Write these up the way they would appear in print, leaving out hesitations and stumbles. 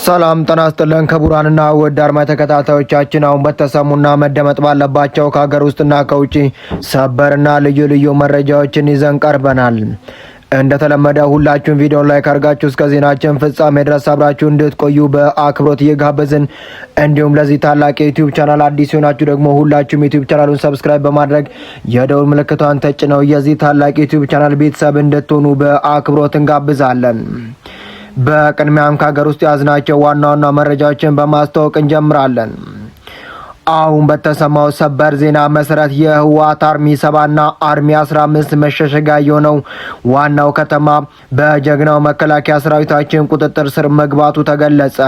ሰላም ጤና ይስጥልን ክቡራንና ውድ አድማጭ ተከታታዮቻችን፣ አሁን በተሰሙና መደመጥ ባለባቸው ከሀገር ውስጥና ከውጪ ሰበርና ልዩ መረጃዎችን ይዘን ቀርበናል። እንደተለመደ ሁላችሁም ቪዲዮን ላይክ አድርጋችሁ እስከ ዜናችን ፍጻሜ ድረስ አብራችሁ እንድትቆዩ በአክብሮት እየጋበዝን፣ እንዲሁም ለዚህ ታላቅ የዩቲዩብ ቻናል አዲስ ሆናችሁ ደግሞ ሁላችሁም ዩቲዩብ ቻናሉን ሰብስክራይብ በማድረግ የደውል ምልክቷን ተጭነው የዚህ ታላቅ የዩቲዩብ ቻናል ቤተሰብ እንድትሆኑ በአክብሮት እንጋብዛለን። በቅድሚያም ከሀገር ውስጥ ያዝናቸው ዋና ዋና መረጃዎችን በማስተዋወቅ እንጀምራለን። አሁን በተሰማው ሰበር ዜና መሰረት የህወሓት አርሚ 7ና አርሚ 15 መሸሸጊያ የሆነው ዋናው ከተማ በጀግናው መከላከያ ሰራዊታችን ቁጥጥር ስር መግባቱ ተገለጸ።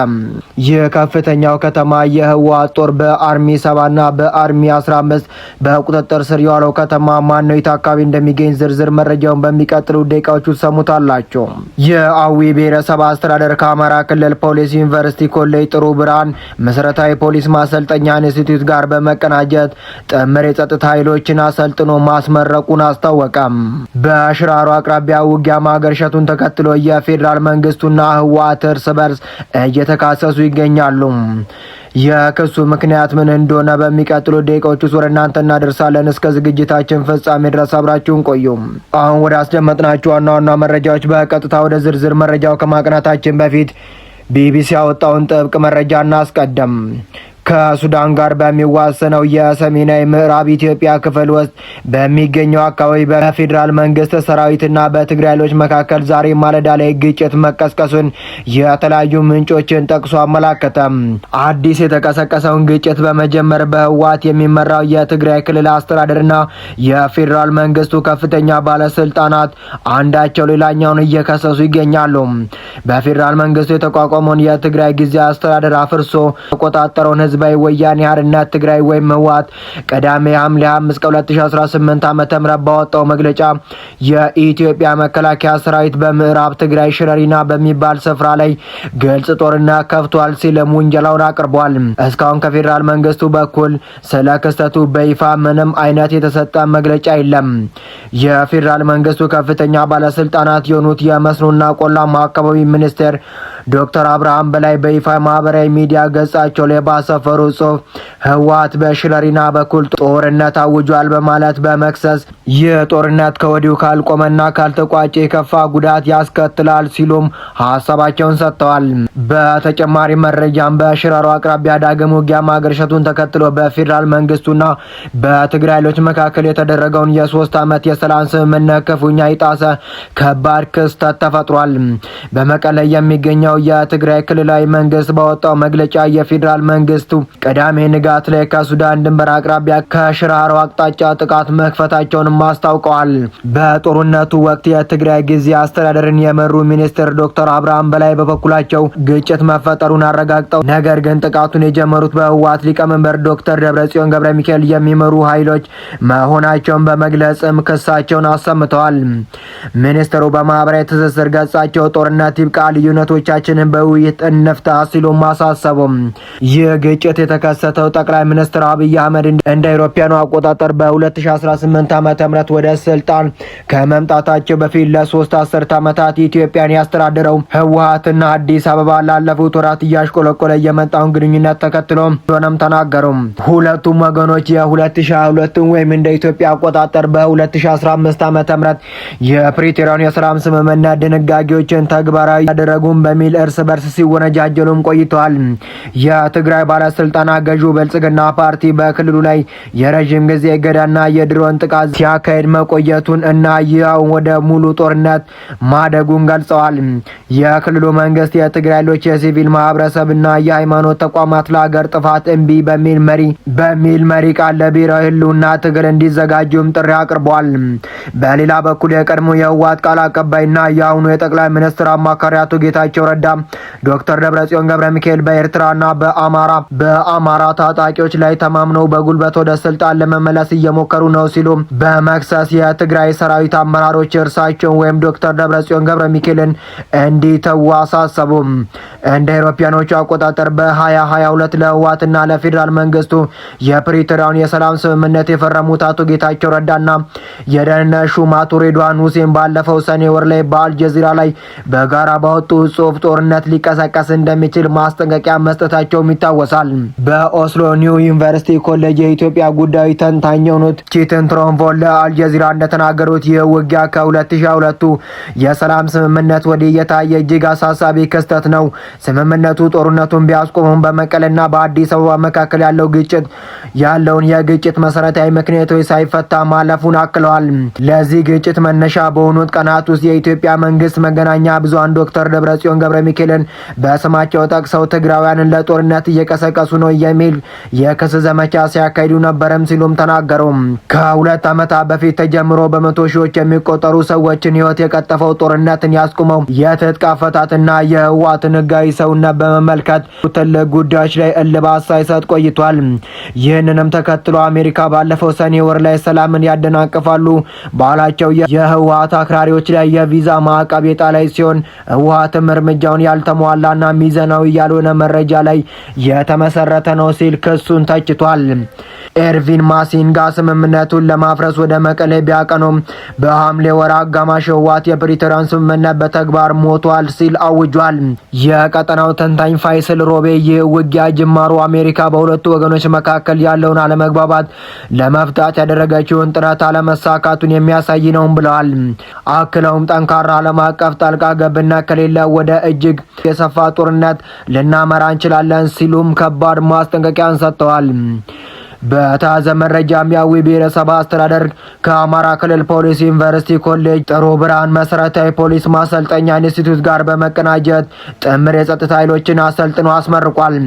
የከፍተኛው ከተማ የህወሓት ጦር በአርሚ 7ና በአርሚ 15 በቁጥጥር ስር የዋለው ከተማ ማነው የት አካባቢ እንደሚገኝ ዝርዝር መረጃውን በሚቀጥሉ ደቂቃዎች ሰሙታላችሁ። የአዊ ብሔረሰብ አስተዳደር ከአማራ ክልል ፖሊስ ዩኒቨርሲቲ ኮሌጅ ጥሩ ብርሃን መሰረታዊ ፖሊስ ማሰልጠኛ ጋር በመቀናጀት ጥምር የጸጥታ ኃይሎችን አሰልጥኖ ማስመረቁን አስታወቀም። በሽራሮ አቅራቢያ ውጊያ ማገርሸቱን ተከትሎ የፌዴራል መንግስቱና ህወሓት እርስ በርስ እየተካሰሱ ይገኛሉ። የክሱ ምክንያት ምን እንደሆነ በሚቀጥሉ ደቂቃዎች ውስጥ ወደ እናንተ እናደርሳለን። እስከ ዝግጅታችን ፍጻሜ ድረስ አብራችሁን ቆዩ። አሁን ወደ አስደመጥናችሁ ዋና ዋና መረጃዎች በቀጥታ ወደ ዝርዝር መረጃው ከማቅናታችን በፊት ቢቢሲ ያወጣውን ጥብቅ መረጃ እናስቀድም። ከሱዳን ጋር በሚዋሰነው የሰሜናዊ ምዕራብ ኢትዮጵያ ክፍል ውስጥ በሚገኘው አካባቢ በፌዴራል መንግስት ሰራዊትና በትግራይ ኃይሎች መካከል ዛሬ ማለዳ ላይ ግጭት መቀስቀሱን የተለያዩ ምንጮችን ጠቅሶ አመላከተም። አዲስ የተቀሰቀሰውን ግጭት በመጀመር በህወሓት የሚመራው የትግራይ ክልል አስተዳደርና የፌዴራል መንግስቱ ከፍተኛ ባለስልጣናት አንዳቸው ሌላኛውን እየከሰሱ ይገኛሉ። በፌዴራል መንግስቱ የተቋቋመውን የትግራይ ጊዜያዊ አስተዳደር አፍርሶ ተቆጣጠረውን ህዝባዊ ወያኔ ሓርነት ትግራይ ወይም ህወሓት ቅዳሜ ሐምሌ 5 2018 ዓ.ም ባወጣው መግለጫ የኢትዮጵያ መከላከያ ሰራዊት በምዕራብ ትግራይ ሽረሪና በሚባል ስፍራ ላይ ግልጽ ጦርነት ከፍቷል ሲል ውንጀላውን አቅርቧል። እስካሁን ከፌዴራል መንግስቱ በኩል ስለ ክስተቱ በይፋ ምንም አይነት የተሰጠ መግለጫ የለም። የፌዴራል መንግስቱ ከፍተኛ ባለስልጣናት የሆኑት የመስኖና ቆላማ አካባቢ ሚኒስቴር ዶክተር አብርሃም በላይ በይፋ ማህበራዊ ሚዲያ ገጻቸው ላይ ባሰፈሩ ጽሑፍ ህወሓት በሽረሪና በኩል ጦርነት አውጇል በማለት በመክሰስ ይህ ጦርነት ከወዲሁ ካልቆመና ካልተቋጨ የከፋ ጉዳት ያስከትላል ሲሉም ሀሳባቸውን ሰጥተዋል። በተጨማሪ መረጃም በሽራሮ አቅራቢያ ዳግም ውጊያ ማገርሸቱን ተከትሎ በፌዴራል መንግስቱና በትግራይ ኃይሎች መካከል የተደረገውን የ3 ዓመት የሰላም ስምምነት ክፉኛ የጣሰ ከባድ ክስተት ተፈጥሯል። በመቀሌ የሚገኘው የትግራይ ክልላዊ መንግስት ባወጣው መግለጫ የፌዴራል መንግስቱ ቅዳሜ ንጋት ላይ ከሱዳን ድንበር አቅራቢያ ከሽራሮ አቅጣጫ ጥቃት መክፈታቸውን አስታውቀዋል። በጦርነቱ ወቅት የትግራይ ጊዜያዊ አስተዳደርን የመሩ ሚኒስትር ዶክተር አብርሃም በላይ በበኩላቸው ግጭት መፈጠሩን አረጋግጠው ነገር ግን ጥቃቱን የጀመሩት በህወሓት ሊቀመንበር ዶክተር ደብረጽዮን ገብረ ሚካኤል የሚመሩ ኃይሎች መሆናቸውን በመግለጽም ክሳቸውን አሰምተዋል። ሚኒስትሩ በማህበራዊ ትስስር ገጻቸው ጦርነት ይብቃ፣ ልዩነቶቻችንን በውይይት እንፍታ ሲሉ ማሳሰቡም። ይህ ግጭት የተከሰተው ጠቅላይ ሚኒስትር አብይ አህመድ እንደ አውሮፓውያኑ አቆጣጠር በ2018 ዓ.ም ወደ ስልጣን ከመምጣታቸው በፊት ለ3 አስርት ዓመታት ኢትዮጵያን ያስተዳደረው ህወሓትና አዲስ አበባ ላለፉት ወራት እያሽቆለቆለ የመጣውን ግንኙነት ተከትሎ ሆነም ተናገሩ። ሁለቱም ወገኖች የ2022 ወይም እንደ ኢትዮጵያ አቆጣጠር በ2015 ዓ.ም የፕሪቶሪያን የሰላም ስምምነት ድንጋጌዎችን ተግባራዊ ያደረጉም በሚል እርስ በርስ ሲወነጃጀሉም ቆይተዋል። የትግራይ ባለስልጣናት ገዢው ብልጽግና ፓርቲ በክልሉ ላይ የረጅም ጊዜ እገዳና የድሮን ጥቃት ሲያካሄድ መቆየቱን እና ይኸው ወደ ሙሉ ጦርነት ማደጉን ገልጸዋል። የክልሉ መንግስት የትግራይ ኃይሎች የሲቪል ማህበረሰብና የሃይማኖት ተቋማት ለሀገር ጥፋት እምቢ በሚል መሪ ቃል ለብሔራዊ ህልውና ትግል እንዲዘጋጁም ጥሪ አቅርበዋል። በሌላ በኩል የቀድሞ የህወሓት ቃል አቀባይና የአሁኑ የጠቅላይ ሚኒስትር አማካሪ አቶ ጌታቸው ረዳ ዶክተር ደብረጽዮን ገብረ ሚካኤል በኤርትራና በአማራ ታጣቂዎች ላይ ተማምነው በጉልበት ወደ ስልጣን ለመመለስ እየሞከሩ ነው ሲሉ በመክሰስ የትግራይ ሰራዊት አመራሮች እርሳቸውን ወይም ዶክተር ደብረጽዮን ገብረ ሚካኤልን እንዲተዉ አሳሰቡ። እንደ አውሮፓውያኖቹ አቆጣጠር በ2022 ለህወሓትና ለፌዴራል መንግስቱ የፕሪቶሪያውን የሰላም ስምምነት የፈረሙት አቶ ጌታቸው ረዳና የደህንነት ሹም አቶ ሬድዋን ሁሴን ባለፈው ሰኔ ወር ላይ በአልጀዚራ ላይ በጋራ ባወጡት ጽሑፍ ጦርነት ሊቀሰቀስ እንደሚችል ማስጠንቀቂያ መስጠታቸውም ይታወሳል። በኦስሎ ኒው ዩኒቨርሲቲ ኮሌጅ የኢትዮጵያ ጉዳዮች ተንታኝ የሆኑት ቺትን ትሮንቮል ለአልጀዚራ እንደተናገሩት ይህ ውጊያ ከ2002ቱ የሰላም ስምምነት ወዲህ የታየ እጅግ አሳሳቢ ክስተት ነው። ስምምነቱ ጦርነቱን ቢያስቆሙም በመቀሌና በአዲስ አበባ መካከል ያለውን የግጭት መሰረታዊ ምክንያቶች ሳይፈታ ማለፉን አክለዋል። ለዚህ ግጭት መነሻ በሆኑት ቀናት ውስጥ የኢትዮጵያ መንግስት መገናኛ ብዙሃን ዶክተር ደብረጽዮን ገብረ ሚካኤልን በስማቸው ጠቅሰው ትግራውያንን ለጦርነት እየቀሰቀሱ ነው የሚል የክስ ዘመቻ ሲያካሂዱ ነበረም ሲሉም ተናገሩ። ከ2 ዓመታት በፊት ተጀምሮ በመቶ ሺዎች የሚቆጠሩ ሰዎችን ህይወት የቀጠፈው ጦርነትን ያስቁመው የትጥቅ አፈታትና የህወሓትን ህጋዊ ሰውነት በመመልከት ትልቅ ጉዳዮች ላይ እልባት ሳይሰጥ ቆይቷል። ይህንንም ተከትሎ አሜሪካ ባለፈው ሰኔ ወር ላይ ሰላምን ያደናቅፋሉ ባላቸው የህወሓት አክራሪዎች ላይ የቪዛ ማዕቀብ የጣለች ሲሆን ህወሓትም እርምጃውን ያልተሟላና ሚዛናዊ ያልሆነ መረጃ ላይ የተመሰረተ ነው ሲል ክሱን ተችቷል። ኤርቪን ማሲንጋ ስምምነቱን ለማፍረስ ወደ መቀሌ ቢያቀኑም በሐምሌ ወር አጋማሽ ህወሓት የፕሪቶሪያን ስምምነት በተግባር ሞቷል ሲል አውጇል። የቀጠናው ተንታኝ ፋይሰል ሮቤ ይህ ውጊያ ጅማሩ አሜሪካ በሁለቱ ወገኖች መካከል ያለውን አለመግባባት ለመፍታት ያደረገችውን ጥረት አለመሳካቱን የሚያሳይ ነው ብለዋል። አክለውም ጠንካራ ዓለም አቀፍ ጣልቃ ገብነት ከሌለ ወደ እጅግ የሰፋ ጦርነት ልናመራ እንችላለን ሲሉም ከባድ ማስጠንቀቂያን ሰጥተዋል። በተያዘ መረጃም የአዊ ብሔረሰብ አስተዳደር ከአማራ ክልል ፖሊስ ዩኒቨርሲቲ ኮሌጅ ጥሩ ብርሃን መሰረታዊ ፖሊስ ማሰልጠኛ ኢንስቲትዩት ጋር በመቀናጀት ጥምር የጸጥታ ኃይሎችን አሰልጥኖ አስመርቋል።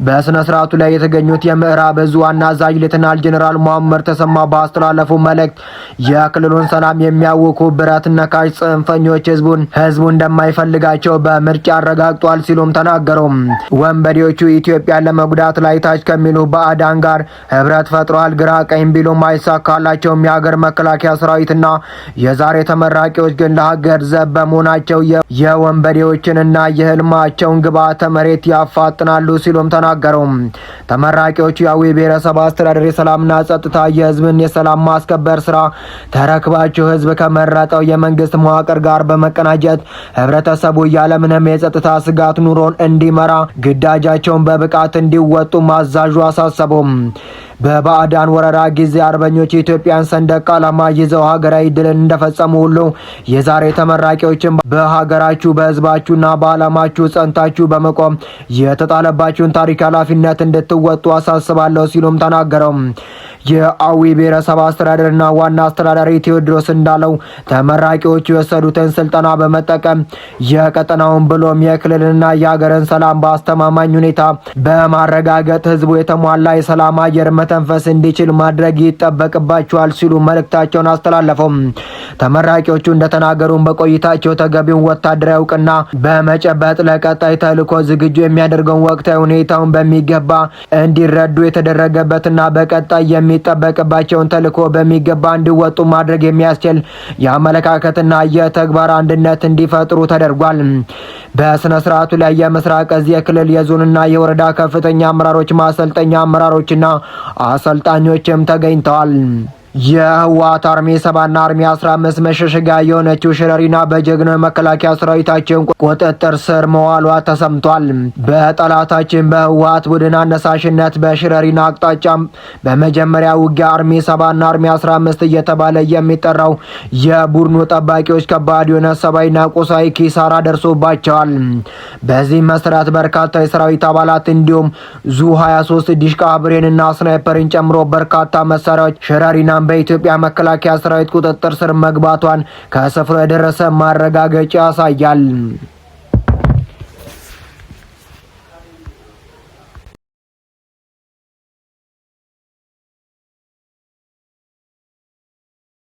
በስነ ስርዓቱ ላይ የተገኙት የምዕራብ እዝ ዋና አዛዥ ሌተናል ጄኔራል መሐመድ ተሰማ ባስተላለፉ መልእክት የክልሉን ሰላም የሚያውኩ ብረት ነካሽ ጽንፈኞች ህዝቡ እንደማይፈልጋቸው በምርጫ አረጋግጧል ሲሉም ተናገሩ። ወንበዴዎቹ ኢትዮጵያን ለመጉዳት ላይ ታች ከሚሉ ባዕዳን ጋር ህብረት ፈጥሯል። ግራ ቀኝ ቢሉም አይሳካላቸውም። የሀገር መከላከያ ሰራዊትና የዛሬ ተመራቂዎች ግን ለሀገር ዘብ በመሆናቸው የወንበዴዎችንና የህልማቸውን ግብዓተ መሬት ያፋጥናሉ ሲሉም ተናገሩ። ተመራቂዎቹ የአዊ ብሔረሰብ አስተዳደር የሰላምና ጸጥታ የህዝብን የሰላም ማስከበር ስራ ተረክባቸው ህዝብ ከመረጠው የመንግስት መዋቅር ጋር በመቀናጀት ህብረተሰቡ ያለምንም የጸጥታ ስጋት ኑሮን እንዲመራ ግዳጃቸውን በብቃት እንዲወጡ ማዛዡ አሳሰቡም። በባዕዳን ወረራ ጊዜ አርበኞች የኢትዮጵያን ሰንደቅ ዓላማ ይዘው ሀገራዊ ድልን እንደፈጸሙ ሁሉ የዛሬ ተመራቂዎችን በሀገራችሁ በህዝባችሁና በዓላማችሁ ጸንታችሁ በመቆም የተጣለባችሁን ታሪክ ኃላፊነት እንድትወጡ አሳስባለሁ ሲሉም ተናገረው። የአዊ ብሔረሰብ አስተዳደርና ዋና አስተዳዳሪ ቴዎድሮስ እንዳለው ተመራቂዎቹ የወሰዱትን ስልጠና በመጠቀም የቀጠናውን ብሎም የክልልና የሀገርን ሰላም በአስተማማኝ ሁኔታ በማረጋገጥ ህዝቡ የተሟላ የሰላም አየር መተንፈስ እንዲችል ማድረግ ይጠበቅባቸዋል ሲሉ መልእክታቸውን አስተላለፈው። ተመራቂዎቹ እንደተናገሩም በቆይታቸው ተገቢውን ወታደራዊ እውቅና በመጨበጥ ለቀጣይ ተልዕኮ ዝግጁ የሚያደርገውን ወቅታዊ ሁኔታውን በሚገባ እንዲረዱ የተደረገበትና በቀጣይ የሚጠበቅባቸውን ተልዕኮ በሚገባ እንዲወጡ ማድረግ የሚያስችል የአመለካከትና የተግባር አንድነት እንዲፈጥሩ ተደርጓል። በስነ ስርዓቱ ላይ የምስራቅ እዝ የክልል የዞንና የወረዳ ከፍተኛ አመራሮች፣ ማሰልጠኛ አመራሮችና አሰልጣኞችም ተገኝተዋል። የህወሓት አርሚ 7ና አርሚ 15 መሸሸጊያ የሆነችው ሽረሪና በጀግናው መከላከያ ሰራዊታችን ቁጥጥር ስር መዋሏ ተሰምቷል። በጠላታችን በህወሓት ቡድን አነሳሽነት በሽረሪና አቅጣጫ በመጀመሪያ ውጊያ አርሚ 7ና አርሚ 15 እየተባለ የሚጠራው የቡድኑ ጠባቂዎች ከባድ የሆነ ሰብአዊና ቁሳዊ ኪሳራ ደርሶባቸዋል። በዚህ መሰረት በርካታ የሰራዊት አባላት እንዲሁም ዙ 23 ዲሽቃ ብሬንና ስናይፐርን ጨምሮ በርካታ መሳሪያዎች ሽረሪና በኢትዮጵያ መከላከያ ሰራዊት ቁጥጥር ስር መግባቷን ከስፍራው የደረሰ ማረጋገጫ ያሳያል።